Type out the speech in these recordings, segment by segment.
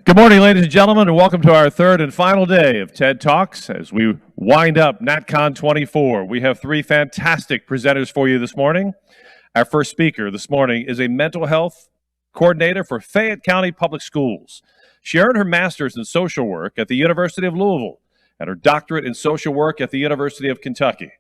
Good morning, ladies and gentlemen, and welcome to our third and final day of TED Talks. As we wind up NatCon24, we have three fantastic presenters for you this morning. Our first speaker this morning is a mental health coordinator for Fayette County Public Schools. She earned her master's in social work at the University of Louisville and her doctorate in social work at the University of Kentucky.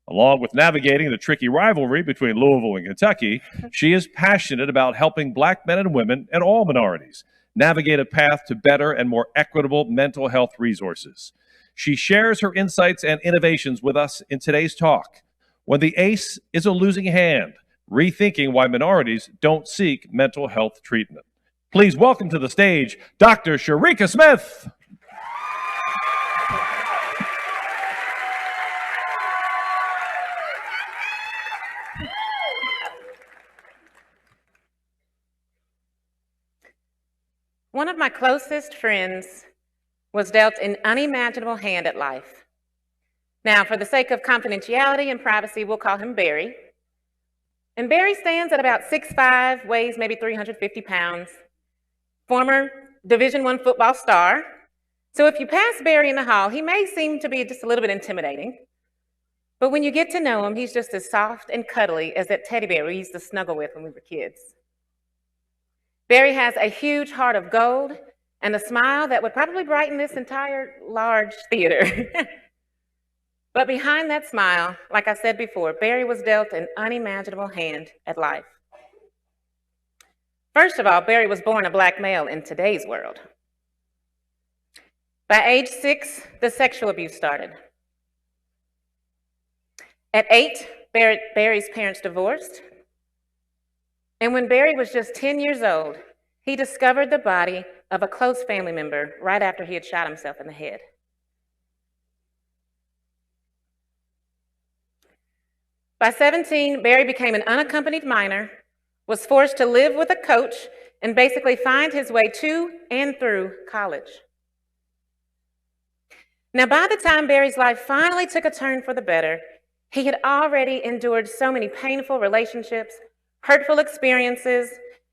Along with navigating the tricky rivalry between Louisville and Kentucky, she is passionate about helping Black men and women and all minorities navigate a path to better and more equitable mental health resources. She shares her insights and innovations with us in today's talk. When the ace is a losing hand, rethinking why minorities don't seek mental health treatment. Please welcome to the stage, Dr. Sharika Smith. One of my closest friends was dealt an unimaginable hand at life. Now, for the sake of confidentiality and privacy, we'll call him Barry. And Barry stands at about 6'5", weighs maybe 350 pounds, former Division I football star. So if you pass Barry in the hall, he may seem to be just a little bit intimidating. But when you get to know him, he's just as soft and cuddly as that teddy bear we used to snuggle with when we were kids. Barry has a huge heart of gold and a smile that would probably brighten this entire large theater. But behind that smile, like I said before, Barry was dealt an unimaginable hand at life. First of all, Barry was born a Black male in today's world. By age 6, the sexual abuse started. At 8, Barry's parents divorced. And when Barry was just 10 years old, he discovered the body of a close family member right after he had shot himself in the head. By 17, Barry became an unaccompanied minor, was forced to live with a coach, and basically find his way to and through college. Now, by the time Barry's life finally took a turn for the better, he had already endured so many painful relationships, hurtful experiences,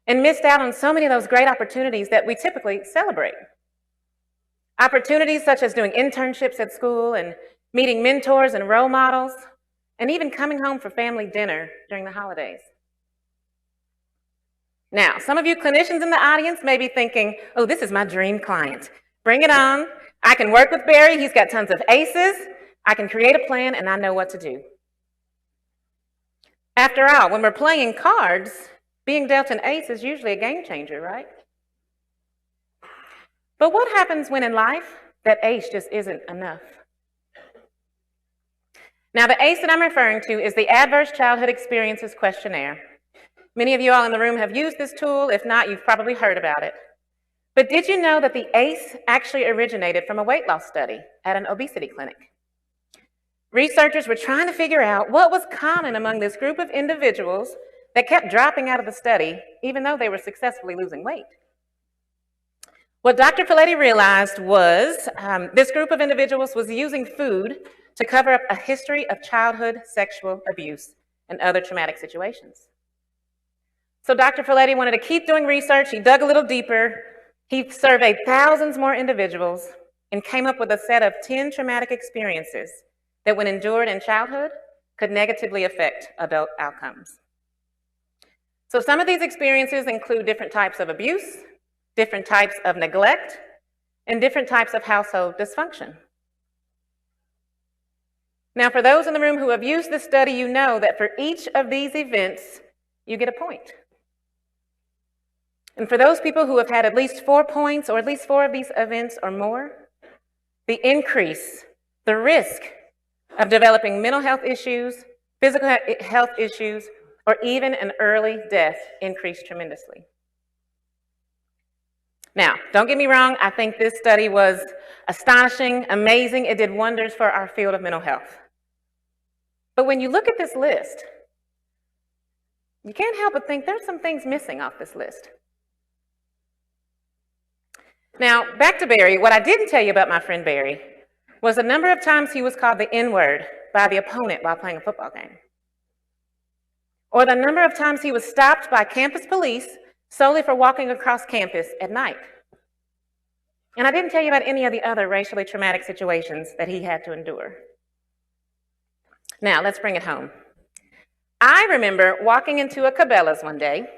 and missed out on so many of those great opportunities that we typically celebrate. Opportunities such as doing internships at school and meeting mentors and role models, and even coming home for family dinner during the holidays. Now, some of you clinicians in the audience may be thinking, oh, this is my dream client. Bring it on. I can work with Barry. He's got tons of aces. I can create a plan, and I know what to do. After all, when we're playing cards, being dealt an ace is usually a game changer, right? But what happens when in life that ace just isn't enough? Now, the ACE that I'm referring to is the Adverse Childhood Experiences Questionnaire. Many of you all in the room have used this tool. If not, you've probably heard about it. But did you know that the ACE actually originated from a weight loss study at an obesity clinic? Researchers were trying to figure out what was common among this group of individuals that kept dropping out of the study, even though they were successfully losing weight. What Dr. Folletti realized was this group of individuals was using food to cover up a history of childhood sexual abuse and other traumatic situations. So Dr. Folletti wanted to keep doing research. He dug a little deeper. He surveyed thousands more individuals and came up with a set of 10 traumatic experiences that, when endured in childhood, could negatively affect adult outcomes. So some of these experiences include different types of abuse, different types of neglect, and different types of household dysfunction. Now, for those in the room who have used this study, you know that for each of these events, you get a point. And for those people who have had at least 4 points or at least 4 of these events or more, the increase, the risk of developing mental health issues, physical health issues, or even an early death increased tremendously. Now, don't get me wrong, I think this study was astonishing, amazing. It did wonders for our field of mental health. But when you look at this list, you can't help but think there's some things missing off this list. Now, back to Barry. What I didn't tell you about my friend Barry was the number of times he was called the N-word by the opponent while playing a football game. Or the number of times he was stopped by campus police solely for walking across campus at night. And I didn't tell you about any of the other racially traumatic situations that he had to endure. Now, let's bring it home. I remember walking into a Cabela's one day,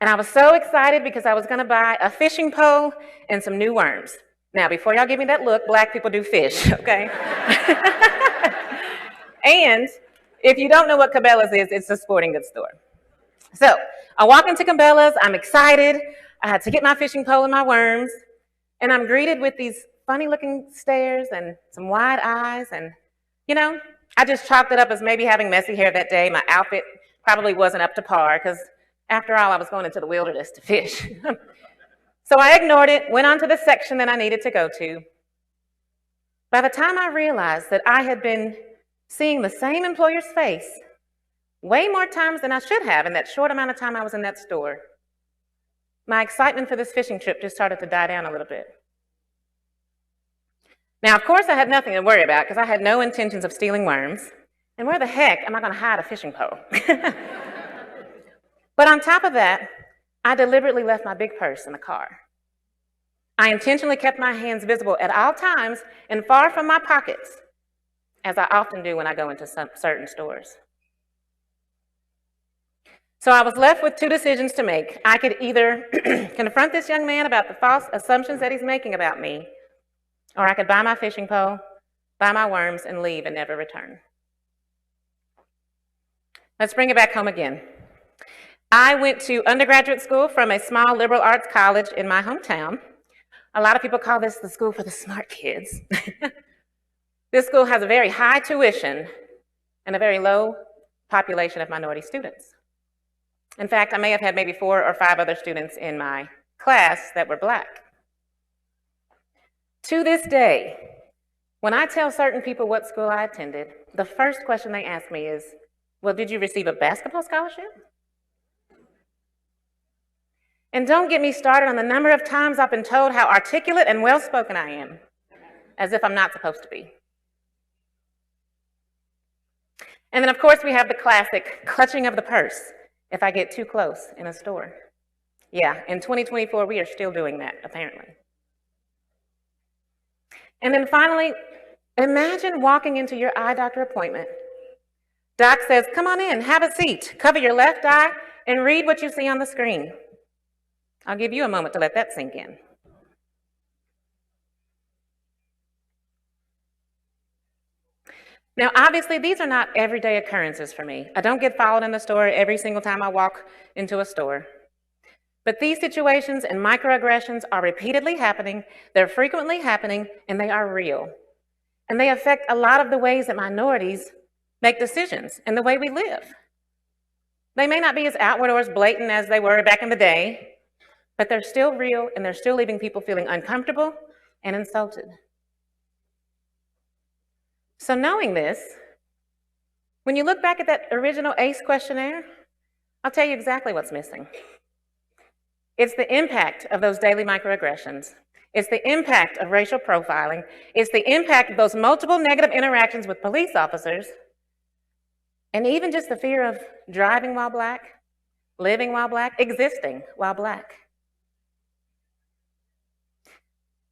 and I was so excited because I was going to buy a fishing pole and some new worms. Now, before y'all give me that look, black people do fish, okay? And if you don't know what Cabela's is, it's a sporting goods store. So I walk into Cabela's, I'm excited, I had to get my fishing pole and my worms, and I'm greeted with these funny looking stares and some wide eyes, and you know, I just chalked it up as maybe having messy hair that day. My outfit probably wasn't up to par, because after all, I was going into the wilderness to fish. So I ignored it, went on to the section that I needed to go to. By the time I realized that I had been seeing the same employer's face way more times than I should have in that short amount of time I was in that store, my excitement for this fishing trip just started to die down a little bit. Now, of course, I had nothing to worry about because I had no intentions of stealing worms. And where the heck am I going to hide a fishing pole? But on top of that, I deliberately left my big purse in the car. I intentionally kept my hands visible at all times and far from my pockets, as I often do when I go into certain stores. So I was left with two decisions to make. I could either confront this young man about the false assumptions that he's making about me, or I could buy my fishing pole, buy my worms, and leave and never return. Let's bring it back home again. I went to undergraduate school from a small liberal arts college in my hometown. A lot of people call this the school for the smart kids. This school has a very high tuition and a very low population of minority students. In fact, I may have had maybe 4 or 5 other students in my class that were black. To this day, when I tell certain people what school I attended, the first question they ask me is, well, did you receive a basketball scholarship? And don't get me started on the number of times I've been told how articulate and well-spoken I am, as if I'm not supposed to be. And then, of course, we have the classic clutching of the purse if I get too close in a store. Yeah, in 2024, we are still doing that, apparently. And then finally, imagine walking into your eye doctor appointment. Doc says, come on in, have a seat, cover your left eye, and read what you see on the screen. I'll give you a moment to let that sink in. Now, obviously, these are not everyday occurrences for me. I don't get followed in the store every single time I walk into a store. But these situations and microaggressions are repeatedly happening, they're frequently happening, and they are real. And they affect a lot of the ways that minorities make decisions and the way we live. They may not be as outward or as blatant as they were back in the day, but they're still real and they're still leaving people feeling uncomfortable and insulted. So knowing this, when you look back at that original ACE questionnaire, I'll tell you exactly what's missing. It's the impact of those daily microaggressions. It's the impact of racial profiling. It's the impact of those multiple negative interactions with police officers, and even just the fear of driving while black, living while black, existing while black.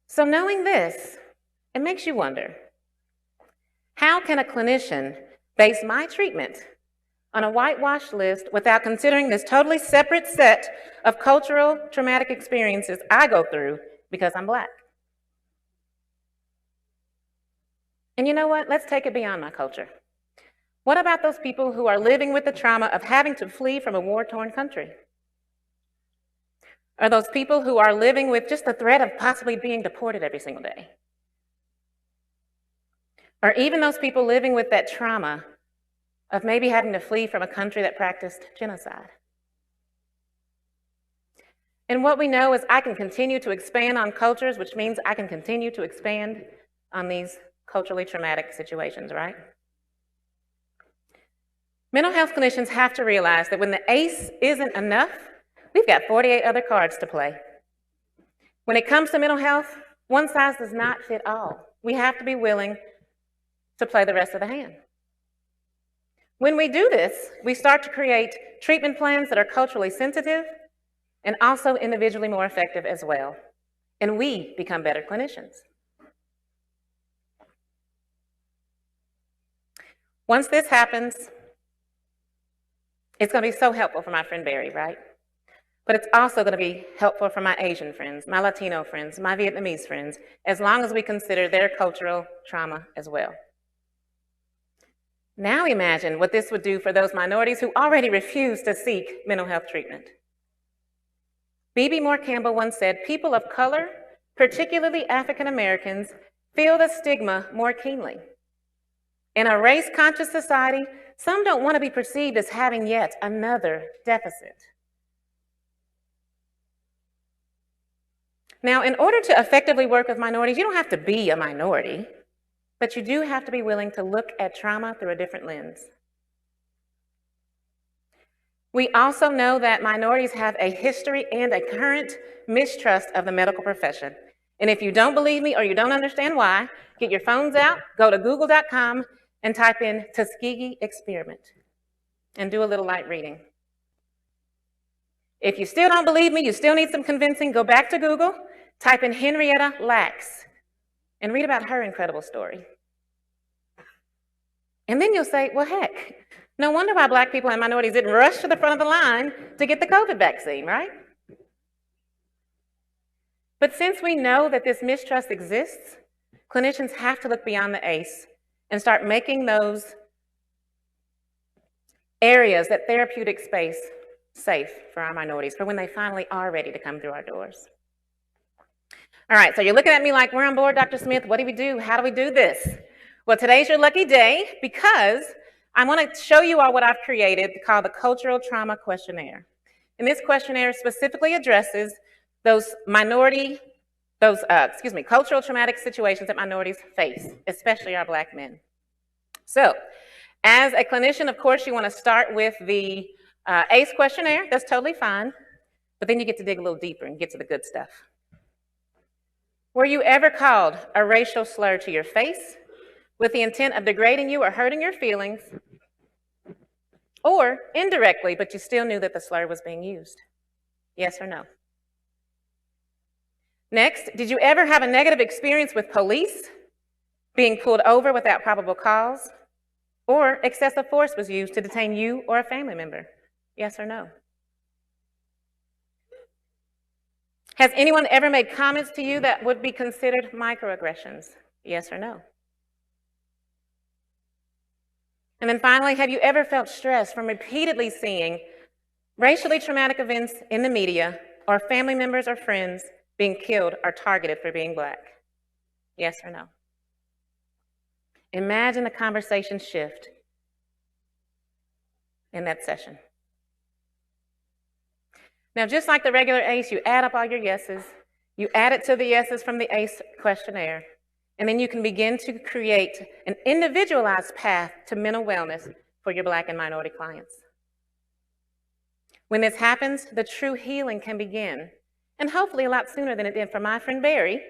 So knowing this, it makes you wonder, how can a clinician base my treatment on a whitewashed list without considering this totally separate set of cultural traumatic experiences I go through because I'm black? And you know what? Let's take it beyond my culture. What about those people who are living with the trauma of having to flee from a war-torn country? Or those people who are living with just the threat of possibly being deported every single day? Or even those people living with that trauma of maybe having to flee from a country that practiced genocide? And what we know is I can continue to expand on cultures, which means I can continue to expand on these culturally traumatic situations, right? Mental health clinicians have to realize that when the ACE isn't enough, we've got 48 other cards to play. When it comes to mental health, one size does not fit all. We have to be willing to play the rest of the hand. When we do this, we start to create treatment plans that are culturally sensitive and also individually more effective as well. and we become better clinicians. Once this happens, it's going to be so helpful for my friend Barry, right? But it's also going to be helpful for my Asian friends, my Latino friends, my Vietnamese friends, as long as we consider their cultural trauma as well. Now imagine what this would do for those minorities who already refuse to seek mental health treatment. B.B. Moore Campbell once said, "People of color, particularly African Americans, feel the stigma more keenly. In a race-conscious society, some don't want to be perceived as having yet another deficit." Now, in order to effectively work with minorities, you don't have to be a minority, but you do have to be willing to look at trauma through a different lens. We also know that minorities have a history and a current mistrust of the medical profession. And if you don't believe me or you don't understand why, get your phones out, go to google.com and type in Tuskegee experiment and do a little light reading. If you still don't believe me, you still need some convincing, go back to Google, type in Henrietta Lacks and read about her incredible story. And then you'll say, well, heck, no wonder why Black people and minorities didn't rush to the front of the line to get the COVID vaccine, right? But since we know that this mistrust exists, clinicians have to look beyond the ACE and start making those areas, that therapeutic space, safe for our minorities, for when they finally are ready to come through our doors. All right, so you're looking at me like, we're on board, Dr. Smith. What do we do? How do we do this? Well, today's your lucky day because I want to show you all what I've created called the Cultural Trauma Questionnaire. And this questionnaire specifically addresses those cultural traumatic situations that minorities face, especially our Black men. So, as a clinician, of course, you want to start with the ACE questionnaire. That's totally fine. But then you get to dig a little deeper and get to the good stuff. Were you ever called a racial slur to your face with the intent of degrading you or hurting your feelings, or indirectly, but you still knew that the slur was being used? Yes or no? Next, did you ever have a negative experience with police, being pulled over without probable cause, or excessive force was used to detain you or a family member? Yes or no? Has anyone ever made comments to you that would be considered microaggressions? Yes or no? And then finally, have you ever felt stress from repeatedly seeing racially traumatic events in the media, or family members or friends being killed or targeted for being Black? Yes or no? Imagine the conversation shift in that session. Now, just like the regular ACE, you add up all your yeses, you add it to the yeses from the ACE questionnaire, and then you can begin to create an individualized path to mental wellness for your Black and minority clients. When this happens, the true healing can begin, and hopefully a lot sooner than it did for my friend Barry,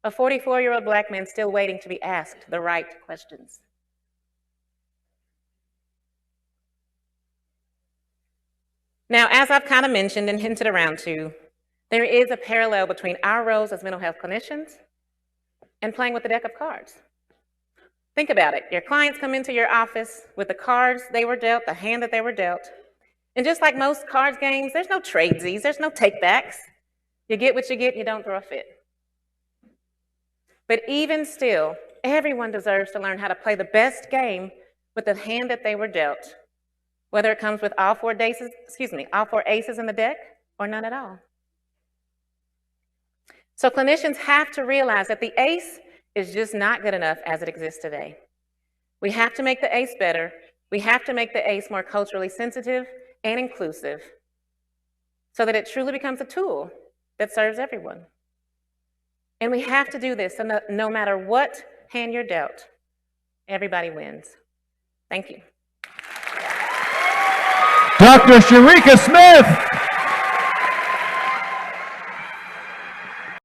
a 44-year-old Black man still waiting to be asked the right questions. Now, as I've kind of mentioned and hinted around to, there is a parallel between our roles as mental health clinicians and playing with the deck of cards. Think about it. Your clients come into your office with the cards they were dealt, the hand that they were dealt. And just like most cards games, there's no tradesies, there's no takebacks. You get what you get and you don't throw a fit. But even still, everyone deserves to learn how to play the best game with the hand that they were dealt, whether it comes with all four aces in the deck or none at all. So clinicians have to realize that the ACE is just not good enough as it exists today. We have to make the ACE better. We have to make the ACE more culturally sensitive and inclusive so that it truly becomes a tool that serves everyone. And we have to do this so no matter what hand you're dealt, everybody wins. Thank you. Dr. Sharika Smith.